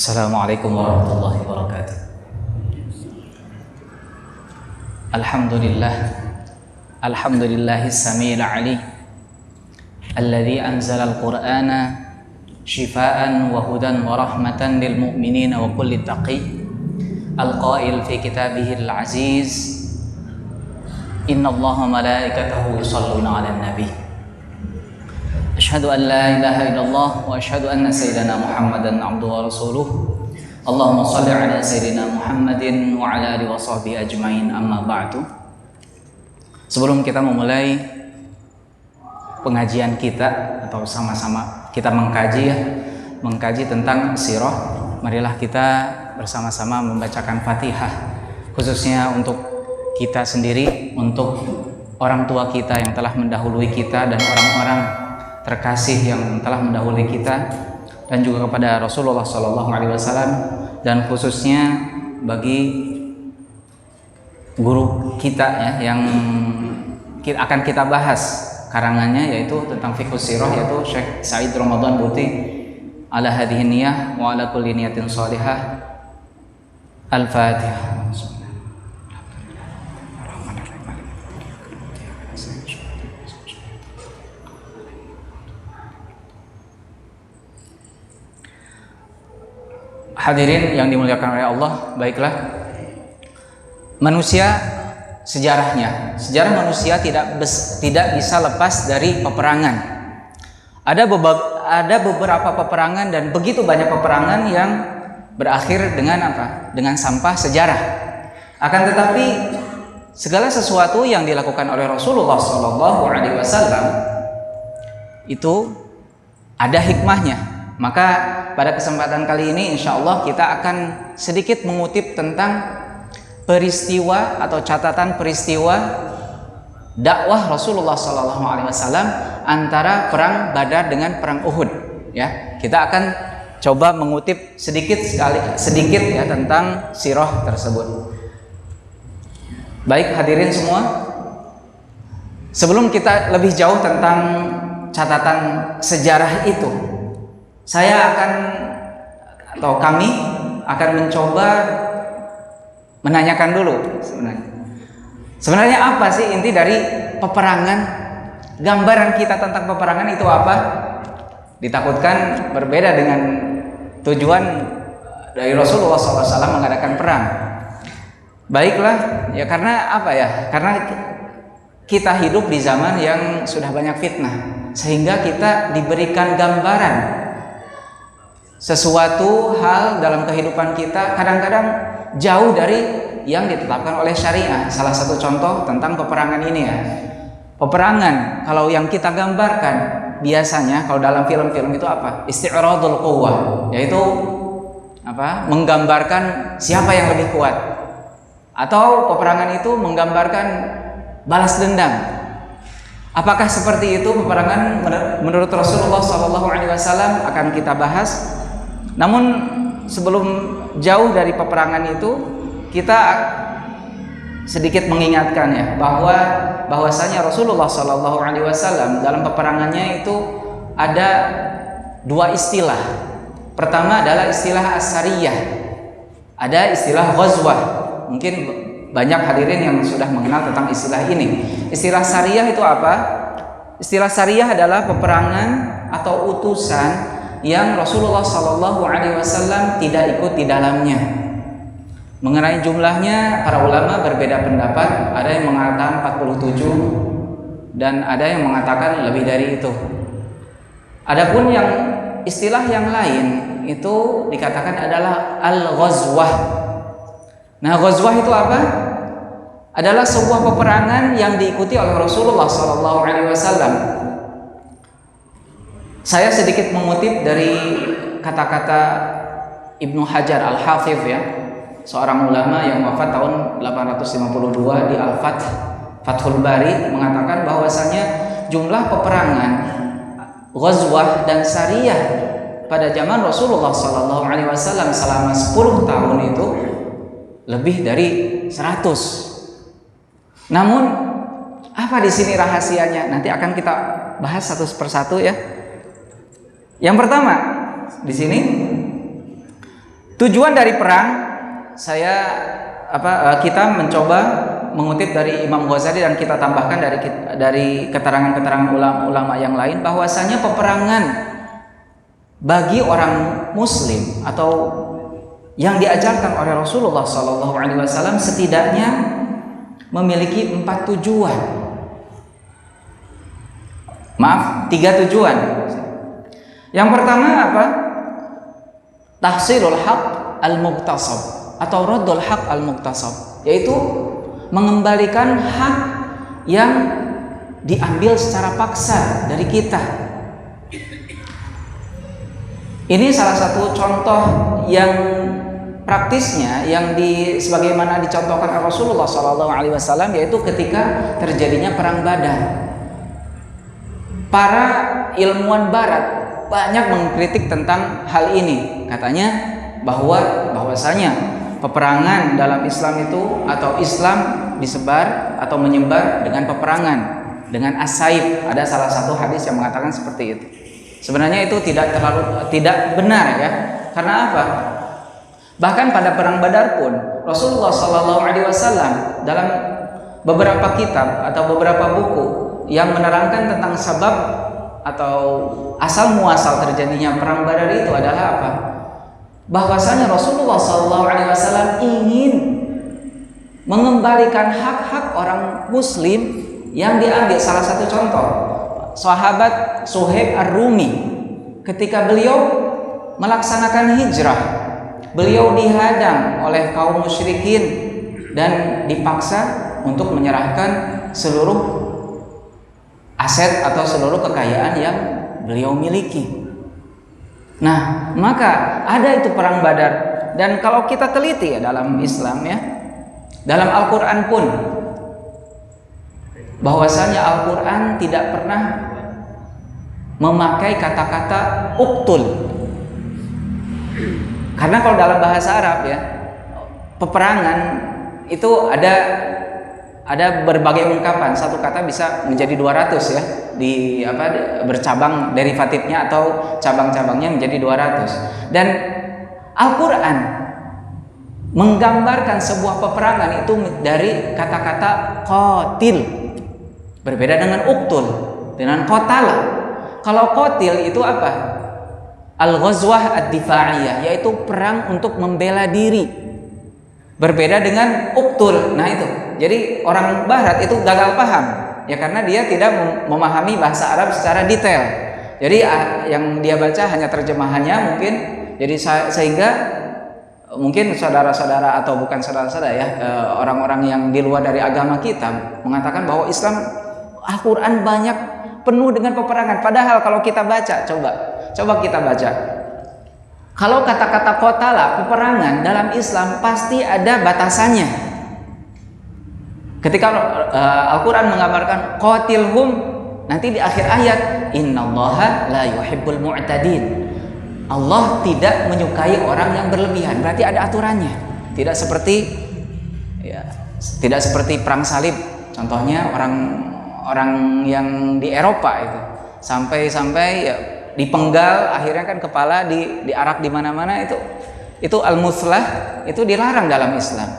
Assalamualaikum warahmatullahi wabarakatuh. Alhamdulillahis samiil alim alladzi anzalal qur'ana shifaa'an wa hudan wa rahmatan lil mu'minina wa kulli taqi al-qail fi kitabihil aziz innallaha malaikatahu yusholluna 'alan nabi asyhadu an la ilaha illallah wa asyhadu anna sayyidana Muhammadan abduhu wa rasuluh. Allahumma shalli ala sayyidina Muhammadin wa ala alihi wa sahbihi ajmain, amma ba'du. Sebelum kita memulai pengajian kita atau sama-sama kita mengkaji tentang sirah, marilah kita bersama-sama membacakan Fatihah, khususnya untuk kita sendiri, untuk orang tua kita yang telah mendahului kita dan orang-orang terkasih yang telah mendahului kita, dan juga kepada Rasulullah SAW, dan khususnya bagi guru kita ya, yang akan kita bahas karangannya, yaitu tentang fiqhus sirah, yaitu Syekh Said Ramadan Buti. Ala hadhihi niyah wa ala kulli niyatin shalihah. Al-Fatihah. Hadirin yang dimuliakan oleh Allah, baiklah, manusia sejarah manusia tidak bisa lepas dari peperangan. Ada beberapa peperangan, dan begitu banyak peperangan yang berakhir dengan apa? Dengan sampah sejarah. Akan tetapi segala sesuatu yang dilakukan oleh Rasulullah SAW itu ada hikmahnya. Maka pada kesempatan kali ini insya Allah kita akan sedikit mengutip tentang peristiwa atau catatan peristiwa dakwah Rasulullah SAW antara perang Badar dengan perang Uhud. Ya, kita akan coba mengutip sedikit ya tentang sirah tersebut. Baik hadirin semua, sebelum kita lebih jauh tentang catatan sejarah itu, kami akan mencoba menanyakan dulu sebenarnya apa sih inti dari peperangan. Gambaran kita tentang peperangan itu apa? Ditakutkan berbeda dengan tujuan dari Rasulullah SAW mengadakan perang. Baiklah, ya karena apa ya? Karena kita hidup di zaman yang sudah banyak fitnah, sehingga kita diberikan gambaran sesuatu hal dalam kehidupan kita kadang-kadang jauh dari yang ditetapkan oleh syariah. Salah satu contoh tentang peperangan ini ya. Peperangan kalau yang kita gambarkan biasanya kalau dalam film-film itu apa? Isti'radul quwwah, yaitu apa? Menggambarkan siapa yang lebih kuat. Atau peperangan itu menggambarkan balas dendam. Apakah seperti itu peperangan menurut Rasulullah SAW? Akan kita bahas. Namun sebelum jauh dari peperangan itu, kita sedikit mengingatkan ya bahwasanya Rasulullah SAW dalam peperangannya itu ada dua istilah. Pertama adalah istilah as-sariyah, ada istilah ghazwah. Mungkin banyak hadirin yang sudah mengenal tentang istilah ini. Istilah sariyah itu apa? Istilah sariyah adalah peperangan atau utusan yang Rasulullah SAW tidak ikut di dalamnya. Mengenai jumlahnya para ulama berbeda pendapat. Ada yang mengatakan 47 dan ada yang mengatakan lebih dari itu. Adapun yang istilah yang lain itu dikatakan adalah al-ghazwah. Nah, ghazwah itu apa? Adalah sebuah peperangan yang diikuti oleh Rasulullah SAW. Saya sedikit mengutip dari kata-kata Ibnu Hajar Al-Hafidh ya, seorang ulama yang wafat tahun 852 di Al-Fath, Fathul Bari, mengatakan bahwasanya jumlah peperangan ghazwah dan sariyah pada zaman Rasulullah SAW selama 10 tahun itu lebih dari 100. Namun apa di sini rahasianya? Nanti akan kita bahas satu persatu ya. Yang pertama di sini Tujuan dari perang, kita mencoba mengutip dari Imam Ghazali dan kita tambahkan dari keterangan-keterangan ulama-ulama yang lain, bahwasanya peperangan bagi orang Muslim atau yang diajarkan oleh Rasulullah SAW setidaknya memiliki 4 tujuan. Maaf, 3 tujuan. Yang pertama apa? Tahsilul haq al-muqtasab atau raddul haq al-muqtasab, yaitu mengembalikan hak yang diambil secara paksa dari kita. Ini salah satu contoh yang praktisnya yang sebagaimana dicontohkan oleh Rasulullah SAW, yaitu ketika terjadinya perang Badar. Para ilmuwan Barat banyak mengkritik tentang hal ini. Katanya bahwasanya peperangan dalam Islam itu, atau Islam disebar atau menyebar dengan peperangan, dengan as-saif. Ada salah satu hadis yang mengatakan seperti itu. Sebenarnya itu tidak benar ya. Karena apa? Bahkan pada perang Badar pun Rasulullah SAW dalam beberapa kitab atau beberapa buku yang menerangkan tentang sebab atau asal muasal terjadinya perang Badar itu adalah apa? Bahwasanya Rasulullah SAW ingin mengembalikan hak-hak orang Muslim yang diambil. Salah satu contoh, sahabat Suhaib Ar-Rumi, ketika beliau melaksanakan hijrah, beliau dihadang oleh kaum musyrikin dan dipaksa untuk menyerahkan seluruh aset atau seluruh kekayaan yang beliau miliki. Nah, maka ada itu perang Badar. Dan kalau kita teliti ya dalam Islam ya, dalam Al-Quran pun, bahwasanya Al-Quran tidak pernah memakai kata-kata uktul. Karena kalau dalam bahasa Arab ya, peperangan itu ada berbagai ungkapan. Satu kata bisa menjadi 200 ya, bercabang derivatifnya atau cabang-cabangnya menjadi 200. Dan Al-Quran menggambarkan sebuah peperangan itu dari kata-kata qatil, berbeda dengan uktul, dengan qatala. Kalau qatil itu apa? Al-ghazwah ad-difa'iyah, yaitu perang untuk membela diri, berbeda dengan uktul. Nah itu, jadi orang Barat itu gagal paham ya, karena dia tidak memahami bahasa Arab secara detail. Jadi yang dia baca hanya terjemahannya mungkin. Jadi sehingga mungkin saudara-saudara atau bukan saudara-saudara ya, orang-orang yang di luar dari agama kita mengatakan bahwa Islam, Al-Quran banyak penuh dengan peperangan. Padahal kalau kita baca, coba kita baca. Kalau kata-kata qatala, peperangan dalam Islam pasti ada batasannya. Ketika Al-Quran menggambarkan qatilhum, nanti di akhir ayat innallaha la yuhibbul mu'tadin. Allah tidak menyukai orang yang berlebihan. Berarti ada aturannya. Tidak seperti perang salib. Contohnya orang yang di Eropa itu sampai ya, dipenggal, akhirnya kan kepala diarak di mana-mana. Itu al-muslah, itu dilarang dalam Islam.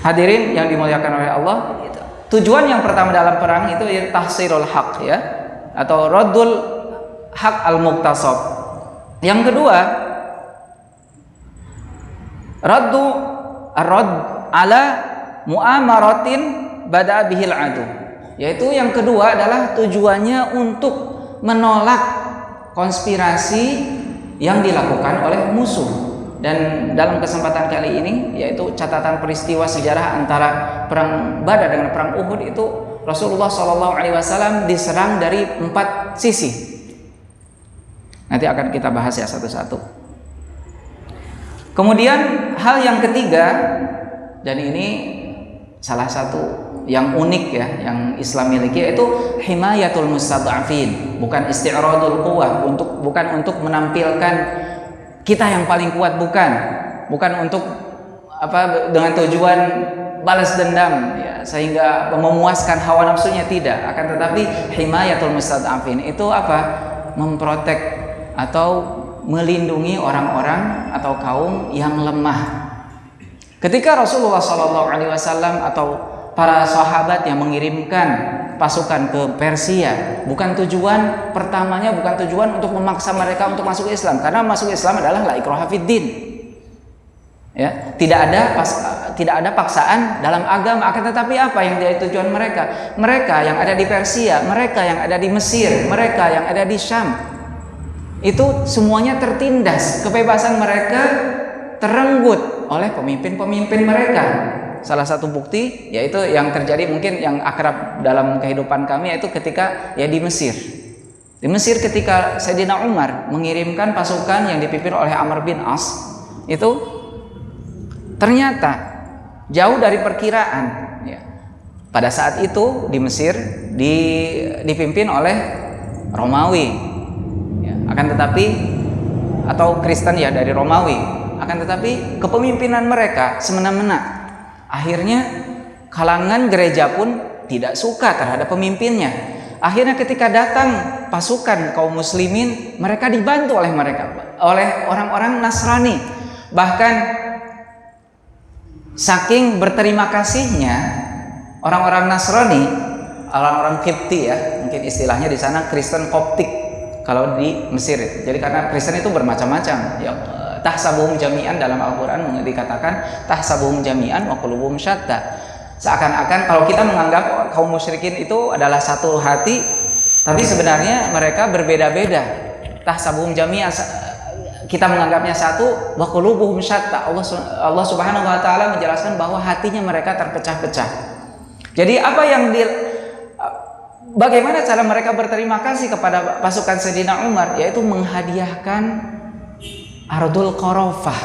Hadirin yang dimuliakan oleh Allah, tujuan yang pertama dalam perang itu tahsirul haq ya, atau raddul haq al-muqtasab. Yang kedua, radd ala mu'amaratin bada bihil adu, yaitu yang kedua adalah tujuannya untuk menolak konspirasi yang dilakukan oleh musuh. Dan dalam kesempatan kali ini, yaitu catatan peristiwa sejarah antara perang Badar dengan perang Uhud, itu Rasulullah SAW diserang dari 4 sisi. Nanti akan kita bahas ya satu-satu. Kemudian hal yang ketiga, dan ini salah satu yang unik ya yang Islam miliki, yaitu himayatul mustad'afin, bukan isti'radul quwwah, bukan untuk menampilkan kita yang paling kuat, bukan untuk dengan tujuan balas dendam ya, sehingga memuaskan hawa nafsunya, tidak. Akan tetapi himayatul mustad'afin itu memprotek atau melindungi orang-orang atau kaum yang lemah. Ketika Rasulullah SAW atau para sahabat yang mengirimkan pasukan ke Persia, bukan tujuan pertamanya, bukan tujuan untuk memaksa mereka untuk masuk Islam, karena masuk Islam adalah la ikraha fid din. Ya, tidak ada paksaan dalam agama. Akan tetapi apa yang jadi tujuan mereka? Mereka yang ada di Persia, mereka yang ada di Mesir, mereka yang ada di Syam, itu semuanya tertindas, kebebasan mereka terenggut oleh pemimpin-pemimpin mereka. Salah satu bukti yaitu yang terjadi mungkin yang akrab dalam kehidupan kami, yaitu ketika ya di Mesir. Di Mesir ketika Sayyidina Umar mengirimkan pasukan yang dipimpin oleh Amr bin As, itu ternyata jauh dari perkiraan. Ya. Pada saat itu di Mesir dipimpin oleh Romawi, ya. Akan tetapi atau Kristen ya dari Romawi. Akan tetapi kepemimpinan mereka semena-mena. Akhirnya kalangan gereja pun tidak suka terhadap pemimpinnya. Akhirnya ketika datang pasukan kaum muslimin, mereka dibantu oleh orang-orang Nasrani. Bahkan saking berterima kasihnya orang-orang Nasrani, orang-orang Kipti ya, mungkin istilahnya di sana Kristen Koptik kalau di Mesir. Jadi karena Kristen itu bermacam-macam. Ya, tahsabuhum jami'an dalam Al-Quran dikatakan tahsabuhum jami'an wa qulubuhum syatta. Seakan-akan kalau kita menganggap kaum musyrikin itu adalah satu hati, tapi sebenarnya mereka berbeda-beda. Tahsabuhum jami'an, kita menganggapnya satu, wa qulubuhum syatta. Allah Subhanahu wa taala menjelaskan bahwa hatinya mereka terpecah-pecah. Jadi bagaimana cara mereka berterima kasih kepada pasukan Sayyidina Umar, yaitu menghadiahkan Ardul Qarafah.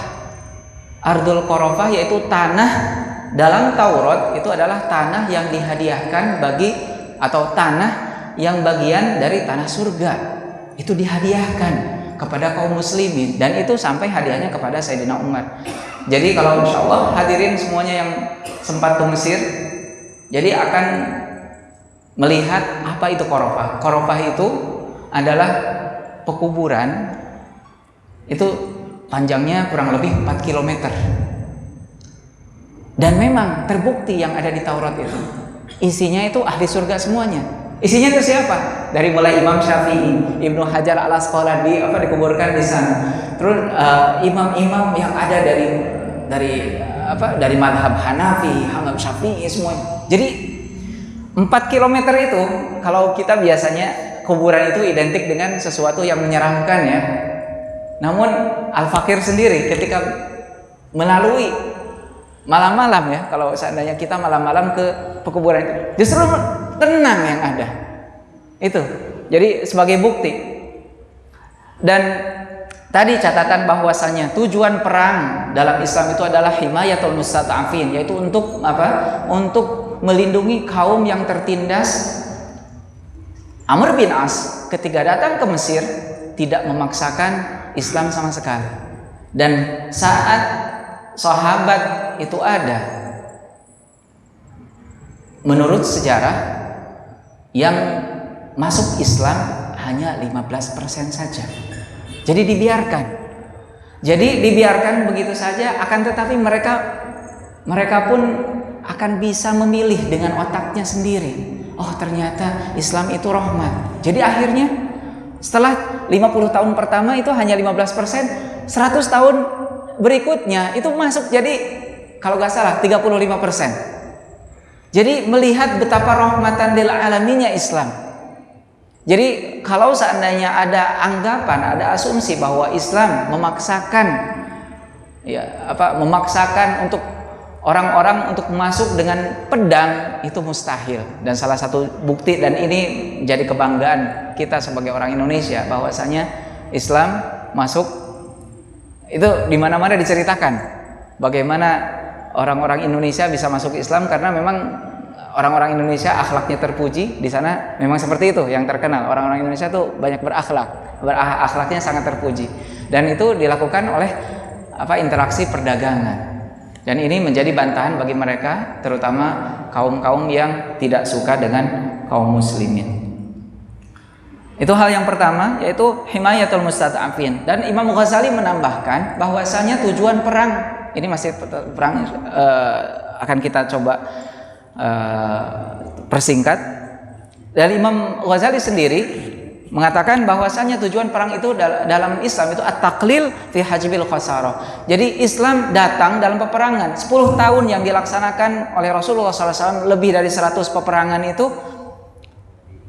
Ardul Qarafah yaitu tanah dalam Taurat, itu adalah tanah yang dihadiahkan atau tanah yang bagian dari tanah surga. Itu dihadiahkan kepada kaum muslimin, dan itu sampai hadiahnya kepada Sayyidina Umar. Jadi kalau insya Allah hadirin semuanya yang sempat ke Mesir, jadi akan melihat apa itu Qarafah. Qarafah itu adalah pekuburan, itu panjangnya kurang lebih 4 km. Dan memang terbukti yang ada di Taurat itu isinya itu ahli surga semuanya. Isinya itu siapa? Dari mulai Imam Syafi'i, Ibnu Hajar Al-Asqalani dikuburkan di sana. Terus imam-imam yang ada dari madhab Hanafi, Imam Syafi'i semua. Jadi 4 km itu kalau kita biasanya kuburan itu identik dengan sesuatu yang menyeramkan ya. Namun Al-Fakir sendiri ketika melalui malam-malam ya, kalau seandainya kita malam-malam ke pekuburan itu, justru tenang yang ada. Itu. Jadi sebagai bukti. Dan tadi catatan bahwasanya tujuan perang dalam Islam itu adalah himayatul mustad'afin, yaitu untuk apa? Untuk melindungi kaum yang tertindas. Amr bin As ketika datang ke Mesir tidak memaksakan Islam sama sekali. Dan saat sahabat itu ada, menurut sejarah yang masuk Islam hanya 15% saja. Jadi dibiarkan begitu saja. Akan tetapi mereka pun akan bisa memilih dengan otaknya sendiri. Oh, ternyata Islam itu rahmat. Jadi akhirnya setelah 50 tahun pertama itu hanya 15%, 100 tahun berikutnya itu masuk jadi kalau nggak salah 35%. Jadi melihat betapa rahmatan lil alaminnya Islam. Jadi kalau seandainya ada anggapan, ada asumsi bahwa Islam memaksakan untuk orang-orang untuk masuk dengan pedang, itu mustahil. Dan salah satu bukti, dan ini jadi kebanggaan kita sebagai orang Indonesia, bahwasanya Islam masuk itu di mana-mana diceritakan bagaimana orang-orang Indonesia bisa masuk Islam, karena memang orang-orang Indonesia akhlaknya terpuji. Di sana memang seperti itu yang terkenal, orang-orang Indonesia tuh banyak akhlaknya sangat terpuji, dan itu dilakukan oleh interaksi perdagangan. Dan ini menjadi bantahan bagi mereka, terutama kaum-kaum yang tidak suka dengan kaum muslimin. Itu hal yang pertama, yaitu himayatul mustad'afin. Dan Imam Ghazali menambahkan bahwasanya tujuan perang ini masih perang, akan kita coba persingkat. Dari Imam Ghazali sendiri mengatakan bahwasanya tujuan perang itu dalam Islam itu at-taqlil fi hajbil khasarah. Jadi Islam datang dalam peperangan. 10 tahun yang dilaksanakan oleh Rasulullah SAW, lebih dari 100 peperangan itu,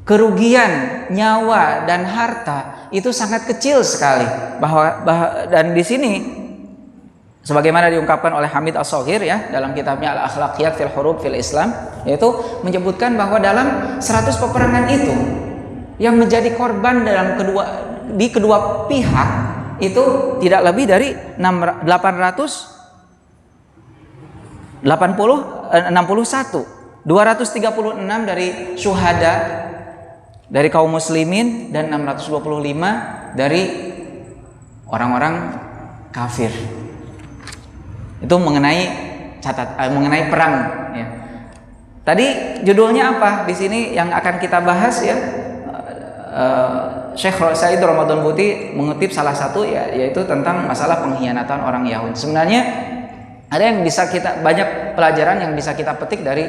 kerugian nyawa dan harta itu sangat kecil sekali. Dan di sini sebagaimana diungkapkan oleh Hamid As-Saghir ya dalam kitabnya Al-Akhlaqiyat fil Hurub fil Islam, yaitu menyebutkan bahwa dalam 100 peperangan itu yang menjadi korban di kedua pihak itu tidak lebih dari 61 236 dari syuhada dari kaum muslimin dan 625 dari orang-orang kafir. Itu mengenai mengenai perang ya. Tadi judulnya apa? Di sini yang akan kita bahas ya, Syekh Said Ramadan Buti mengutip salah satu ya, yaitu tentang masalah pengkhianatan orang Yahudi. Sebenarnya ada yang bisa banyak pelajaran yang bisa kita petik dari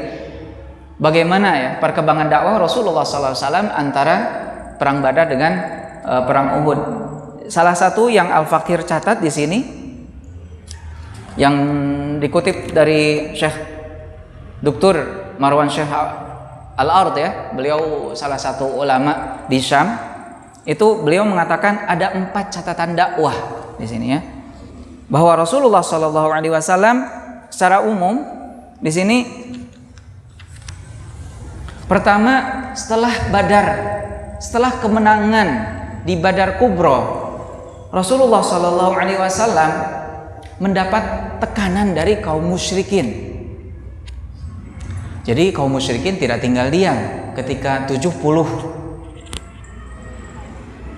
bagaimana ya perkembangan dakwah Rasulullah SAW antara perang Badar dengan perang Uhud. Salah satu yang Al-Fakir catat di sini, yang dikutip dari Syekh Dr. Marwan Syekh Al-Ard ya, beliau salah satu ulama di Syam, itu beliau mengatakan ada 4 catatan dakwah di sini ya, bahwa Rasulullah SAW secara umum di sini, pertama, setelah Badar, setelah kemenangan di Badar Kubro, Rasulullah SAW mendapat tekanan dari kaum musyrikin. Jadi kaum musyrikin tidak tinggal diam ketika 70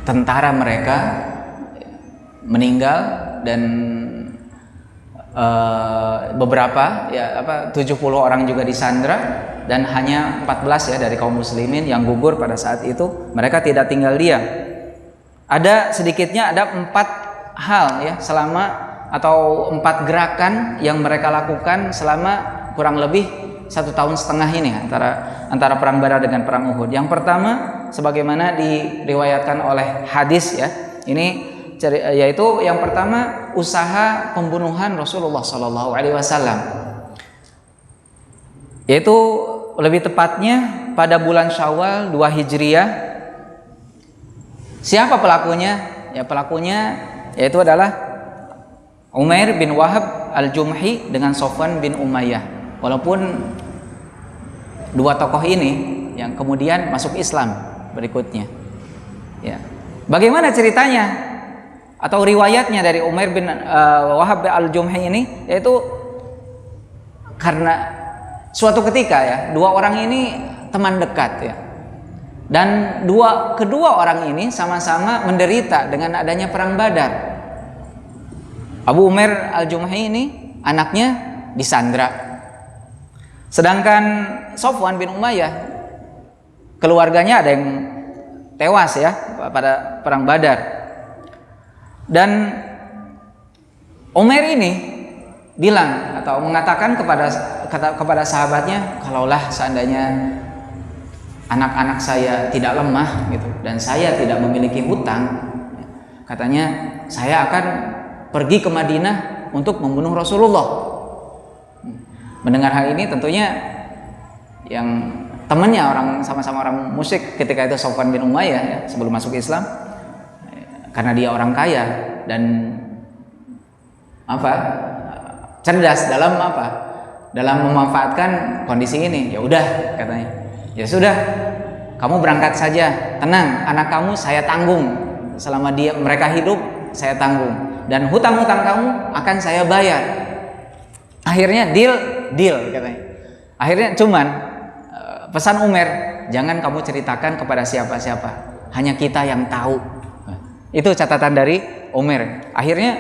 tentara mereka meninggal dan beberapa 70 orang juga disandra, dan hanya 14 ya dari kaum muslimin yang gugur pada saat itu. Mereka tidak tinggal diam. Ada 4 hal ya atau 4 gerakan yang mereka lakukan selama kurang lebih 1,5 tahun ini antara perang Badar dengan perang Uhud. Yang pertama, sebagaimana diriwayatkan oleh hadis ya, ini yaitu yang pertama, usaha pembunuhan Rasulullah SAW, yaitu lebih tepatnya pada bulan Syawal 2 Hijriah. Siapa pelakunya? Ya, pelakunya yaitu adalah Umair bin Wahab Al-Jumhi dengan Sofwan bin Umayyah. Walaupun 2 tokoh ini yang kemudian masuk Islam berikutnya. Ya. Bagaimana ceritanya atau riwayatnya dari Umair bin Wahab Al-Jumhi ini, yaitu karena suatu ketika ya, 2 orang ini teman dekat ya, dan kedua orang ini sama-sama menderita dengan adanya perang Badar. Abu Umair Al-Jumhi ini anaknya disandra, sedangkan Sofwan bin Umayyah keluarganya ada yang tewas ya pada perang Badar. Dan Umair ini bilang atau mengatakan kepada sahabatnya, kalaulah seandainya anak-anak saya tidak lemah gitu dan saya tidak memiliki hutang, katanya saya akan pergi ke Madinah untuk membunuh Rasulullah. Mendengar hal ini tentunya yang temannya sama-sama orang musyrik ketika itu, Sofwan bin Umayyah ya, sebelum masuk Islam, karena dia orang kaya dan cerdas dalam memanfaatkan kondisi ini. Ya udah, katanya, ya sudah, kamu berangkat saja, tenang, anak kamu saya tanggung selama mereka hidup, saya tanggung, dan hutang-hutang kamu akan saya bayar. Akhirnya deal katanya. Akhirnya cuman pesan Umair, jangan kamu ceritakan kepada siapa-siapa, hanya kita yang tahu. Itu catatan dari Umair. Akhirnya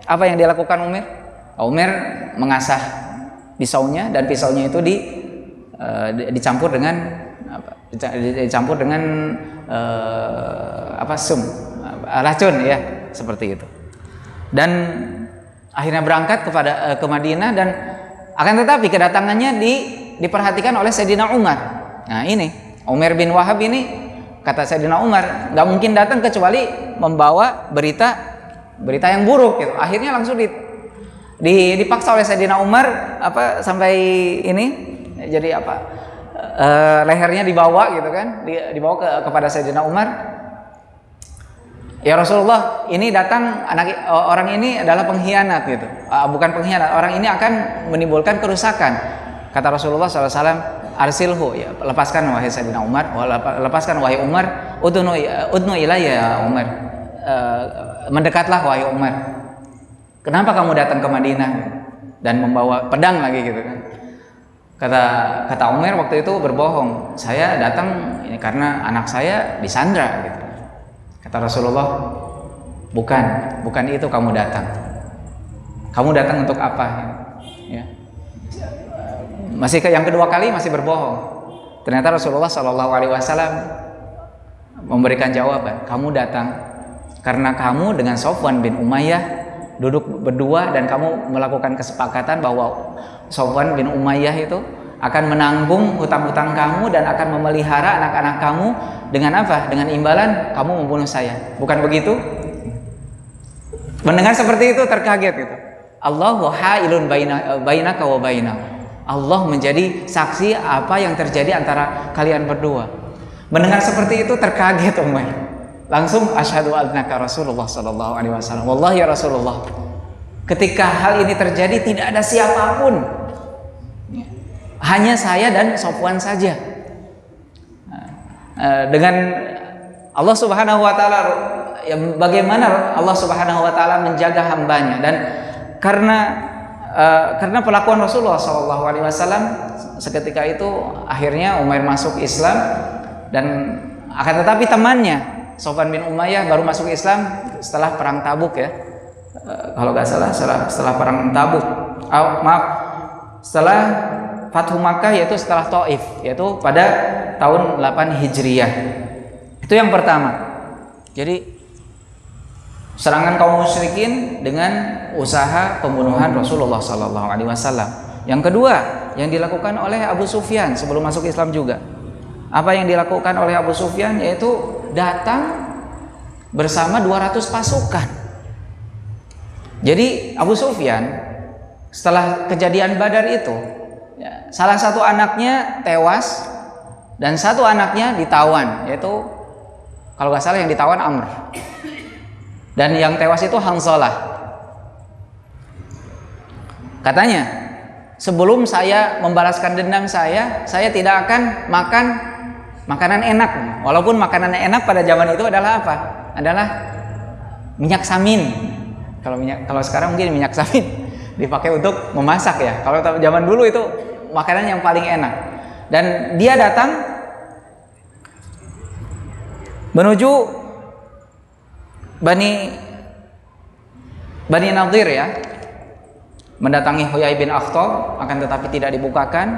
apa yang dilakukan Umair? Umair mengasah pisaunya, dan pisaunya itu dicampur dengan dicampur dengan racun ya, seperti itu. Dan akhirnya berangkat ke Madinah, dan akan tetapi kedatangannya diperhatikan oleh Sayyidina Umar. Nah ini Umar bin Wahab ini, kata Sayyidina Umar, nggak mungkin datang kecuali membawa berita yang buruk gitu. Akhirnya langsung dipaksa oleh Sayyidina Umar sampai ini jadi lehernya dibawa gitu kan, dibawa kepada Sayyidina Umar. Ya Rasulullah, ini datang orang ini adalah pengkhianat gitu. Bukan pengkhianat, orang ini akan menimbulkan kerusakan. Kata Rasulullah SAW, arsilhu, ya, lepaskan wahai Sayyidina Umar, lepaskan wahai Umar, udnu ilayya ya Umar, mendekatlah wahai Umar. Kenapa kamu datang ke Madinah dan membawa pedang lagi gitu kan? Kata Umar waktu itu berbohong, saya datang ini karena anak saya disandra gitu. Kata Rasulullah, bukan itu kamu datang. Kamu datang untuk apa? Ya. Yang kedua kali masih berbohong. Ternyata Rasulullah SAW memberikan jawaban. Kamu datang karena kamu dengan Sofwan bin Umayyah duduk berdua, dan kamu melakukan kesepakatan bahwa Sofwan bin Umayyah itu akan menanggung hutang-hutang kamu dan akan memelihara anak-anak kamu dengan apa? Dengan imbalan kamu membunuh saya. Bukan begitu? Mendengar seperti itu terkaget gitu. Allahu hailun bainaka wa bainahu. Allah menjadi saksi apa yang terjadi antara kalian berdua. Mendengar seperti itu terkaget Umar. Langsung asyhadu annaka Rasulullah sallallahu alaihi wasallam. Wallahi ya Rasulullah, ketika hal ini terjadi tidak ada siapapun, hanya saya dan Sofwan saja. Dengan Allah Subhanahu wa taala, ya, bagaimana Allah Subhanahu wa taala menjaga hambanya, dan karena perlakuan Rasulullah sallallahu alaihi wasallam seketika itu akhirnya Umar masuk Islam, dan akan tetapi temannya Sofwan bin Umayyah baru masuk Islam setelah perang Tabuk ya. Kalau nggak salah setelah perang Tabuk. Setelah Fathu Makkah, yaitu setelah Taif, yaitu pada tahun 8 Hijriyah. Itu yang pertama. Jadi serangan kaum musyrikin dengan usaha pembunuhan Rasulullah sallallahu alaihi wasallam. Yang kedua yang dilakukan oleh Abu Sufyan sebelum masuk Islam juga. Apa yang dilakukan oleh Abu Sufyan, yaitu datang bersama 200 pasukan. Jadi Abu Sufyan setelah kejadian Badar itu, ya, salah satu anaknya tewas dan satu anaknya ditawan, yaitu kalau nggak salah yang ditawan Amr, dan yang tewas itu Hanzalah. Katanya, sebelum saya membalaskan dendam saya tidak akan makan makanan enak. Walaupun makanan enak pada zaman itu adalah apa? Adalah minyak samin. Kalau sekarang mungkin minyak samin dipakai untuk memasak ya. Kalau zaman dulu itu makanan yang paling enak. Dan dia datang menuju Bani Nadir ya. Mendatangi Huyai bin Akhtab, akan tetapi tidak dibukakan.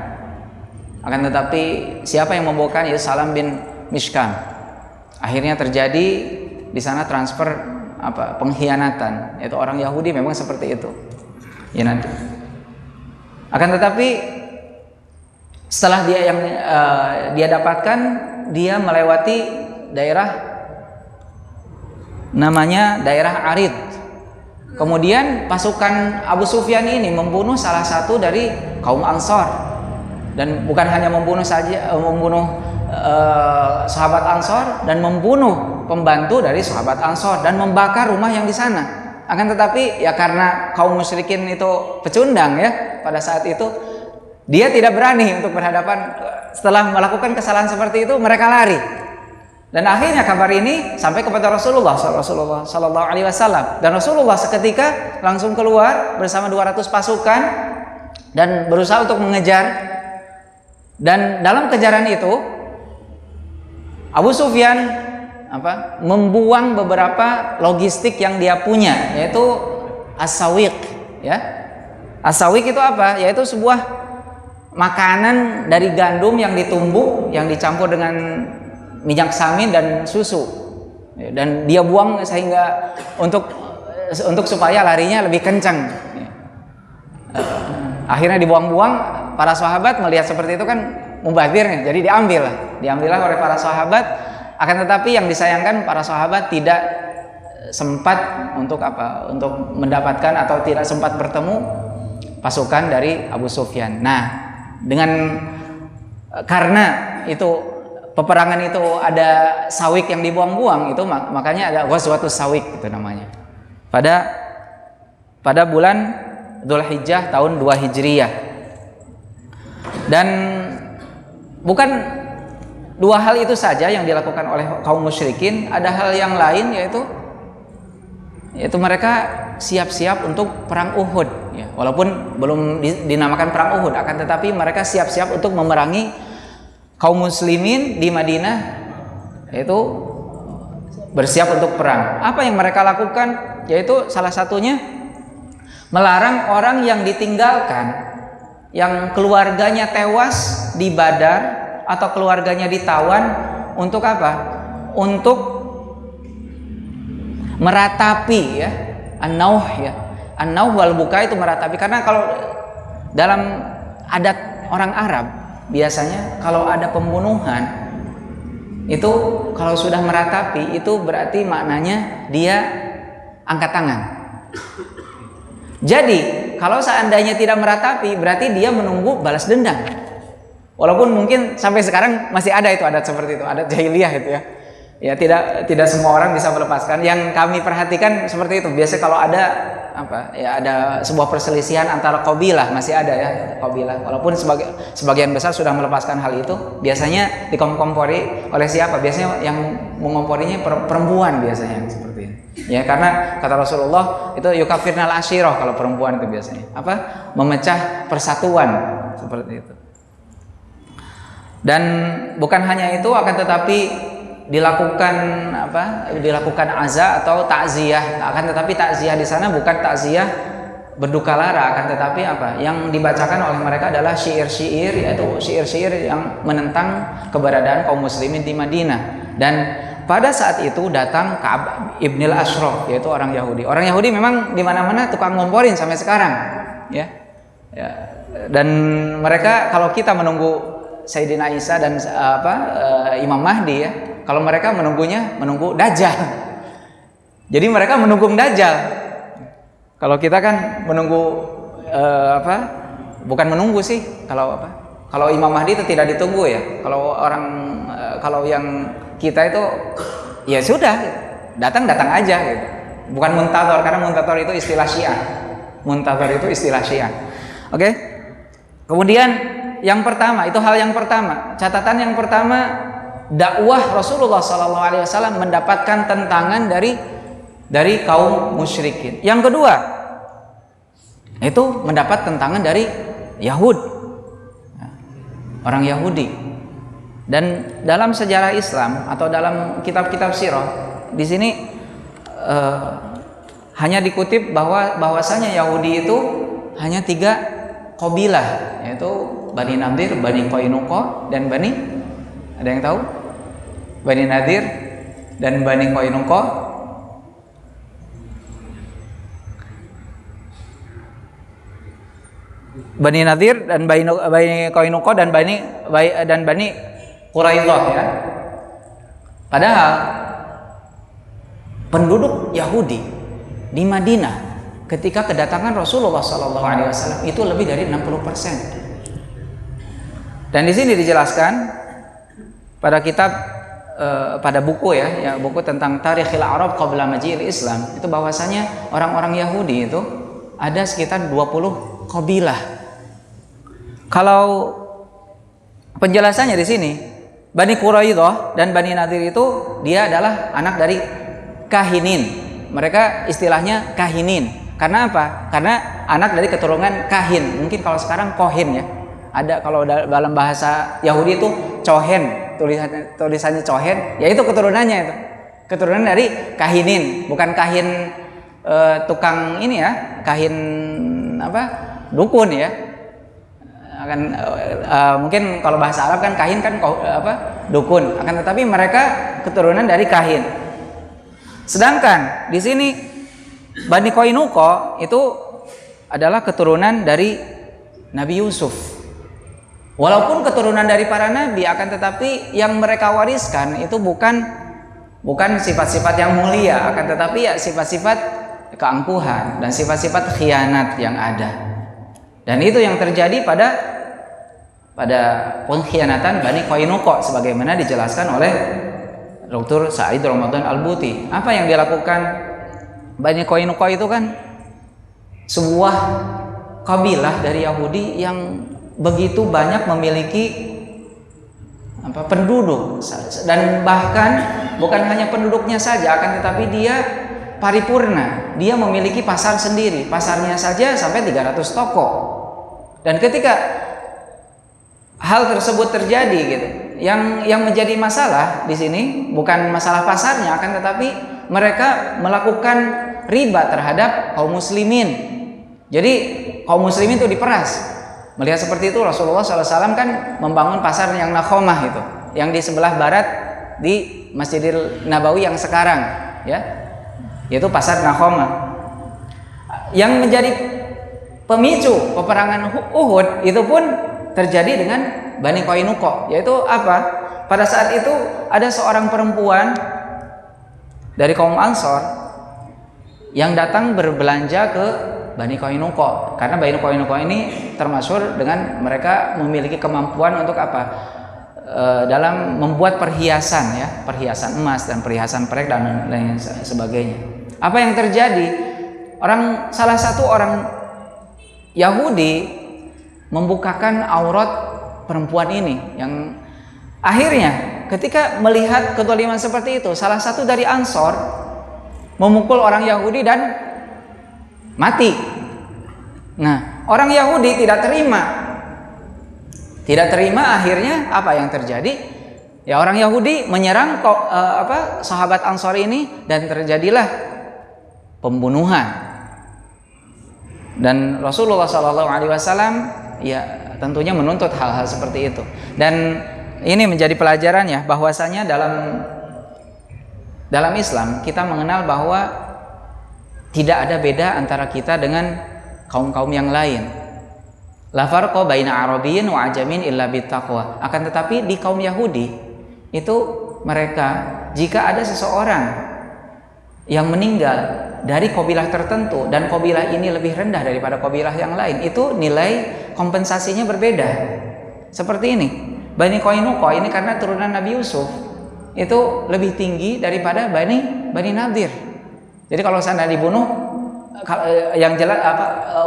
Akan tetapi siapa yang membukakan? Ya Salam bin Mishkam. Akhirnya terjadi di sana transfer pengkhianatan, yaitu orang Yahudi memang seperti itu. Ya nanti. Akan tetapi setelah dia dapatkan, dia melewati daerah namanya daerah Arid. Kemudian pasukan Abu Sufyan ini membunuh salah satu dari kaum Ansor. Dan bukan hanya membunuh sahabat Ansor, dan membunuh pembantu dari sahabat Ansor, dan membakar rumah yang di sana. Akan tetapi ya karena kaum musyrikin itu pecundang ya, pada saat itu dia tidak berani untuk berhadapan. Setelah melakukan kesalahan seperti itu, mereka lari. Dan akhirnya kabar ini sampai kepada Rasulullah sallallahu alaihi wasallam, dan Rasulullah seketika langsung keluar bersama 200 pasukan dan berusaha untuk mengejar. Dan dalam kejaran itu Abu Sufyan membuang beberapa logistik yang dia punya, yaitu as-sawiq ya. As-sawiq itu apa? Yaitu sebuah makanan dari gandum yang ditumbuk, yang dicampur dengan minyak samin dan susu, dan dia buang sehingga untuk supaya larinya lebih kencang. Akhirnya dibuang-buang. Para sahabat melihat seperti itu kan mubazirnya, jadi diambillah oleh para sahabat. Akan tetapi yang disayangkan, para sahabat tidak sempat untuk mendapatkan atau tidak sempat bertemu pasukan dari Abu Sufyan. Nah, karena itu peperangan itu ada sawik yang dibuang-buang, itu makanya ada Ghazwatus Sawik itu namanya. Pada bulan Dzulhijjah tahun 2 Hijriyah. Dan bukan dua hal itu saja yang dilakukan oleh kaum musyrikin, ada hal yang lain, yaitu mereka siap-siap untuk perang Uhud, ya. Walaupun belum dinamakan perang Uhud, akan tetapi mereka siap-siap untuk memerangi kaum muslimin di Madinah, yaitu bersiap untuk perang. Apa yang mereka lakukan? Yaitu salah satunya melarang orang yang ditinggalkan, yang keluarganya tewas di Badar atau keluarganya ditawan, untuk apa? Untuk meratapi, ya, an-nauh, ya. An-nauh wal buka itu meratapi, karena kalau dalam adat orang Arab biasanya kalau ada pembunuhan itu, kalau sudah meratapi itu berarti maknanya dia angkat tangan. Jadi kalau seandainya tidak meratapi, berarti dia menunggu balas dendam. Walaupun mungkin sampai sekarang masih ada itu adat seperti itu, adat jahiliyah itu, ya. Ya, tidak semua orang bisa melepaskan. Yang kami perhatikan seperti itu. Biasanya kalau ada ada sebuah perselisihan antara qabilah, masih ada, ya, qabilah. Walaupun sebagian besar sudah melepaskan hal itu, biasanya dikompori oleh siapa? Biasanya yang mengomporinya perempuan biasanya, seperti ini. Ya, karena kata Rasulullah itu yukafirnal asyirah, kalau perempuan itu biasanya memecah persatuan, seperti itu. Dan bukan hanya itu, akan tetapi dilakukan azza atau takziah. Akan tetapi takziah di sana bukan takziah berduka lara, akan tetapi yang dibacakan oleh mereka adalah syair-syair, yaitu syair-syair yang menentang keberadaan kaum muslimin di Madinah. Dan pada saat itu datang Ka'ab ibnil Ashraf, yaitu orang Yahudi. Orang Yahudi memang di mana-mana tukang ngomporin sampai sekarang, ya. Dan mereka, kalau kita menunggu Sayyidina Isa dan Imam Mahdi, ya, kalau mereka menunggu Dajjal. Jadi mereka menunggu Dajjal. Kalau kita kan menunggu bukan menunggu sih. Kalau Imam Mahdi itu tidak ditunggu, ya. Kalau yang kita itu, ya sudah, datang aja, gitu. Bukan muntazor, karena muntazor itu istilah Syiah. Oke. Kemudian yang pertama, itu hal yang pertama. Catatan yang pertama, dakwah Rasulullah SAW mendapatkan tentangan dari kaum musyrikin. Yang kedua, itu mendapat tentangan dari Yahud, orang Yahudi. Dan dalam sejarah Islam atau dalam kitab-kitab sirah, di sini hanya dikutip bahwasanya Yahudi itu hanya 3 qabilah, yaitu Bani Nadir, Bani Qainuqa, dan ada yang tahu? Bani Nadir dan Bani Qainuqa. Bani Nadir dan Bani Qainuqa dan Bani Quraidah, ya. Padahal penduduk Yahudi di Madinah ketika kedatangan Rasulullah SAW itu lebih dari 60%. Dan di sini dijelaskan pada kitab, pada buku, ya, buku tentang Tarikhil Arab Qabla Maji'il Islam, itu bahwasanya orang-orang Yahudi itu ada sekitar 20 qabilah. Kalau penjelasannya di sini, Bani Quraidah dan Bani Nadir itu dia adalah anak dari kahinin. Mereka istilahnya kahinin. Karena apa? Karena anak dari keturunan kahin. Mungkin kalau sekarang kohin, ya. Ada, kalau dalam bahasa Yahudi itu cohen, tulisannya cohen, yaitu keturunannya itu. Keturunan dari kahinin, bukan kahin tukang ini, ya, kahin dukun, ya. Mungkin kalau bahasa Arab kan kahin kan dukun, akan tetapi mereka keturunan dari kahin. Sedangkan di sini Bani Qainuqa itu adalah keturunan dari Nabi Yusuf. Walaupun keturunan dari para nabi, akan tetapi yang mereka wariskan itu bukan sifat-sifat yang mulia, akan tetapi ya sifat-sifat keangkuhan dan sifat-sifat khianat yang ada. Dan itu yang terjadi pada pengkhianatan Bani Qainuqa sebagaimana dijelaskan oleh Dr. Sa'id Ramadan Al-Buti. Apa yang dilakukan Bani Qainuqa itu kan sebuah kabilah dari Yahudi yang begitu banyak memiliki penduduk, dan bahkan bukan hanya penduduknya saja, akan tetapi dia paripurna. Dia memiliki pasar sendiri, pasarnya saja sampai 300 toko. Dan ketika hal tersebut terjadi gitu, yang menjadi masalah di sini bukan masalah pasarnya, akan tetapi mereka melakukan riba terhadap kaum muslimin. Jadi kaum muslimin itu diperas. Melihat seperti itu, Rasulullah SAW kan membangun pasar yang Nakhomah itu, yang di sebelah barat di Masjidil Nabawi yang sekarang, ya, yaitu pasar Nakhomah. Yang menjadi pemicu peperangan Uhud itu pun terjadi dengan Bani Qainuqa, yaitu apa? Pada saat itu ada seorang perempuan dari kaum Ansor yang datang berbelanja ke Bani Qainuqa, karena Bani Qainuqa ini termasyhur dengan mereka memiliki kemampuan untuk dalam membuat perhiasan, ya, perhiasan emas dan perhiasan perak dan lain sebagainya. Apa yang terjadi? Salah satu orang Yahudi membukakan aurat perempuan ini, yang akhirnya ketika melihat kezaliman seperti itu, salah satu dari Ansor memukul orang Yahudi dan mati. Nah, orang Yahudi tidak terima, akhirnya apa yang terjadi? Ya, orang Yahudi menyerang sahabat Ansor ini dan terjadilah pembunuhan. Dan Rasulullah SAW ya tentunya menuntut hal-hal seperti itu. Dan ini menjadi pelajaran ya, bahwasanya dalam Islam kita mengenal bahwa tidak ada beda antara kita dengan kaum-kaum yang lain. La farqa baina Arabiyyin wa ajamin illa bittaqwa. Akan tetapi di kaum Yahudi itu mereka, jika ada seseorang yang meninggal dari kabilah tertentu dan kabilah ini lebih rendah daripada kabilah yang lain, itu nilai kompensasinya berbeda. Seperti ini, Bani Qainuqa ini karena turunan Nabi Yusuf itu lebih tinggi daripada Bani Nadir. Jadi kalau sana dibunuh, yang jelas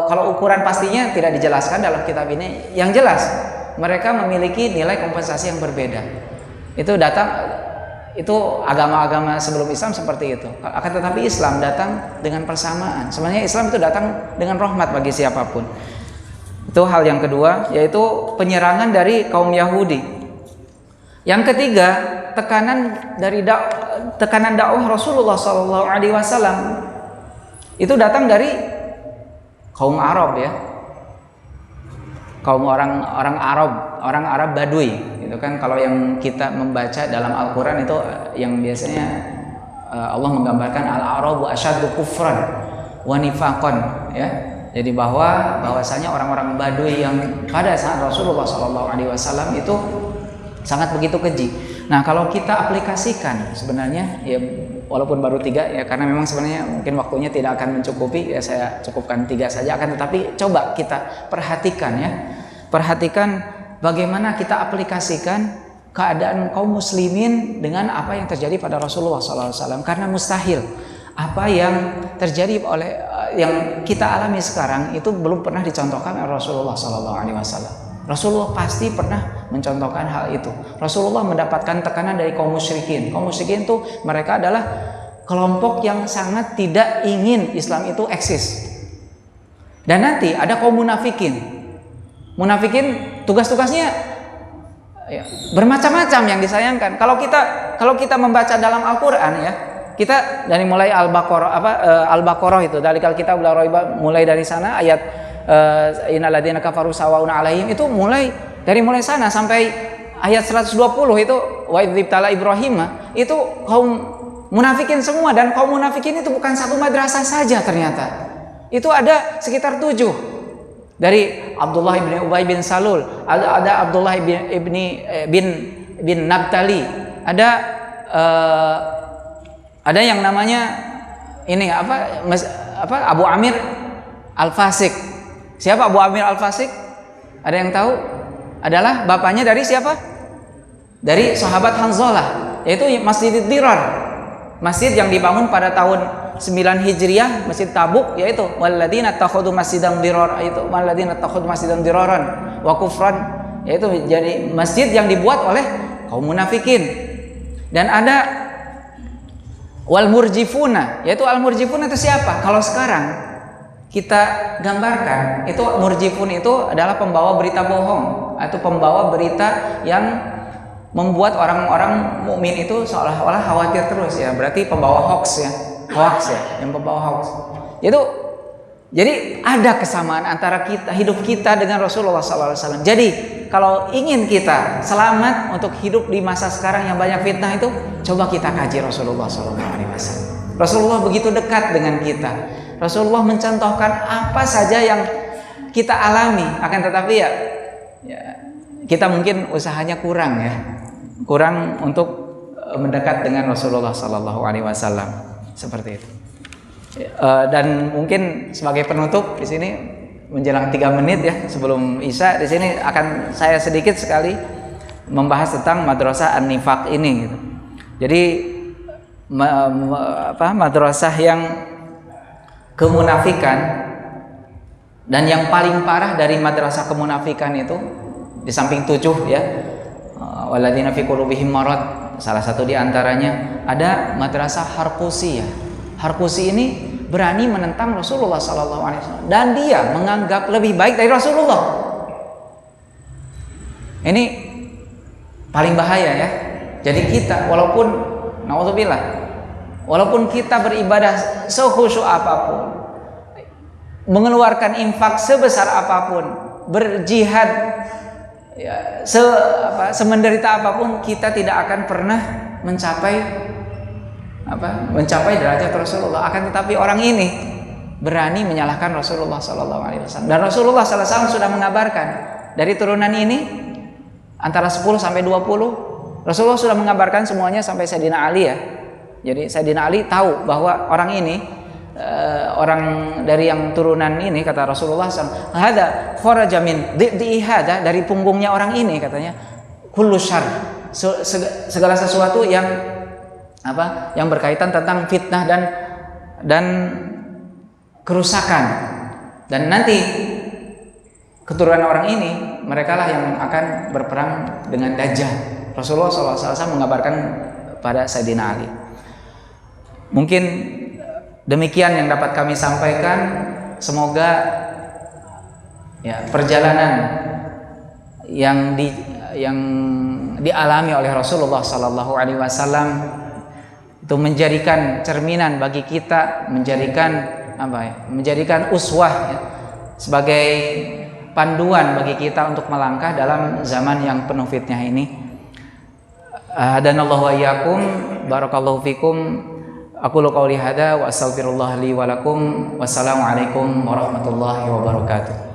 kalau ukuran pastinya tidak dijelaskan dalam kitab ini. Yang jelas mereka memiliki nilai kompensasi yang berbeda. Itu agama-agama sebelum Islam seperti itu. Akan tetapi Islam datang dengan persamaan. Sebenarnya Islam itu datang dengan rahmat bagi siapapun. Itu hal yang kedua, yaitu penyerangan dari kaum Yahudi. Yang ketiga, tekanan dakwah Rasulullah SAW itu datang dari kaum Arab, ya, kaum orang Arab Badui. Itu kan kalau yang kita membaca dalam Al-Quran itu yang biasanya Allah menggambarkan al-Arabu asyaddu kufran wa nifaqan, ya. Jadi bahwasanya orang-orang Badui yang pada saat Rasulullah SAW itu sangat begitu keji. Nah, kalau kita aplikasikan sebenarnya, ya walaupun baru 3 ya, karena memang sebenarnya mungkin waktunya tidak akan mencukupi, ya saya cukupkan 3 saja. Akan tetapi coba kita perhatikan, ya, perhatikan bagaimana kita aplikasikan keadaan kaum muslimin dengan apa yang terjadi pada Rasulullah SAW. Karena mustahil apa yang terjadi yang kita alami sekarang itu belum pernah dicontohkan oleh Rasulullah SAW. Rasulullah pasti pernah mencontohkan hal itu. Rasulullah mendapatkan tekanan dari kaum musyrikin. Kaum musyrikin itu mereka adalah kelompok yang sangat tidak ingin Islam itu eksis. Dan nanti ada kaum munafikin. Munafikin tugas-tugasnya ya, bermacam-macam yang disayangkan. Kalau kita membaca dalam Al-Qur'an, ya, kita dari mulai Al-Baqarah itu dari kitab la raiba, mulai dari sana ayat innal ladzina kafaru sawa'un 'alaihim, itu mulai sana sampai ayat 120 itu wa idzibtala Ibrahim, itu kaum munafikin semua, dan kaum munafikin itu bukan satu madrasah saja ternyata. Itu ada sekitar 7. Dari Abdullah bin Ubay bin Salul, ada Abdullah bin Nabtali, ada yang namanya ini Abu Amir Al-Fasik. Siapa Abu Amir Al-Fasik? Ada yang tahu? Adalah bapaknya dari siapa? Dari sahabat Hanzalah, yaitu Masjid Dirar. Masjid yang dibangun pada tahun 9 Hijriah, Masjid Tabuk, yaitu walladzina takhudhu masjidan dirar, itu walladzina takhudhu masjidan diraran wa kufran, yaitu jadi masjid yang dibuat oleh kaum munafikin. Dan ada wal murjifuna, yaitu al murjifuna itu siapa? Kalau sekarang kita gambarkan, itu murjifun itu adalah pembawa berita bohong, atau pembawa berita yang membuat orang-orang mukmin itu seolah-olah khawatir terus ya. Berarti pembawa hoax ya, yang pembawa hoax. Jadi ada kesamaan antara hidup kita dengan Rasulullah SAW. Jadi kalau ingin kita selamat untuk hidup di masa sekarang yang banyak fitnah itu, coba kita kaji Rasulullah SAW. Rasulullah begitu dekat dengan kita. Rasulullah mencontohkan apa saja yang kita alami, akan tetapi ya kita mungkin usahanya kurang ya, kurang untuk mendekat dengan Rasulullah SAW, seperti itu. Dan mungkin sebagai penutup di sini menjelang 3 menit ya sebelum Isya, di sini akan saya sedikit sekali membahas tentang madrasah an-nifaq ini gitu. Jadi madrasah yang kemunafikan, dan yang paling parah dari madrasah kemunafikan itu di samping 7 ya, walladzina fi qulubihim marad, salah satu di antaranya ada madrasah Harqusi ya. Harqusi ini berani menentang Rasulullah SAW, dan dia menganggap lebih baik dari Rasulullah. Ini paling bahaya ya. Jadi kita walaupun naudzubillah, walaupun kita beribadah sekhusyuk apapun, mengeluarkan infak sebesar apapun, berjihad ya, semenderita apapun, kita tidak akan pernah mencapai derajat Rasulullah. Akan tetapi orang ini berani menyalahkan Rasulullah SAW, dan Rasulullah SAW sudah mengabarkan dari turunan ini antara 10 sampai 20. Rasulullah sudah mengabarkan semuanya sampai Sayyidina Ali ya. Jadi Sayyidina Ali tahu bahwa orang ini orang dari yang turunan ini, kata Rasulullah SAW, hada kharaja min hada, dari punggungnya orang ini katanya kullu syarr, segala sesuatu yang yang berkaitan tentang fitnah dan kerusakan. Dan nanti keturunan orang ini, merekalah yang akan berperang dengan Dajjal. Rasulullah SAW mengabarkan pada Sayyidina Ali. Mungkin demikian yang dapat kami sampaikan. Semoga ya, perjalanan yang dialami oleh Rasulullah SAW itu menjadikan cerminan bagi kita, menjadikan uswah ya, sebagai panduan bagi kita untuk melangkah dalam zaman yang penuh fitnah ini. Hadanallahu wa iyyakum, barakallahu fikum. Aqulu qouli hadza wa astaghfirullah li wa lakum. Wassalamu alaikum warahmatullahi wabarakatuh.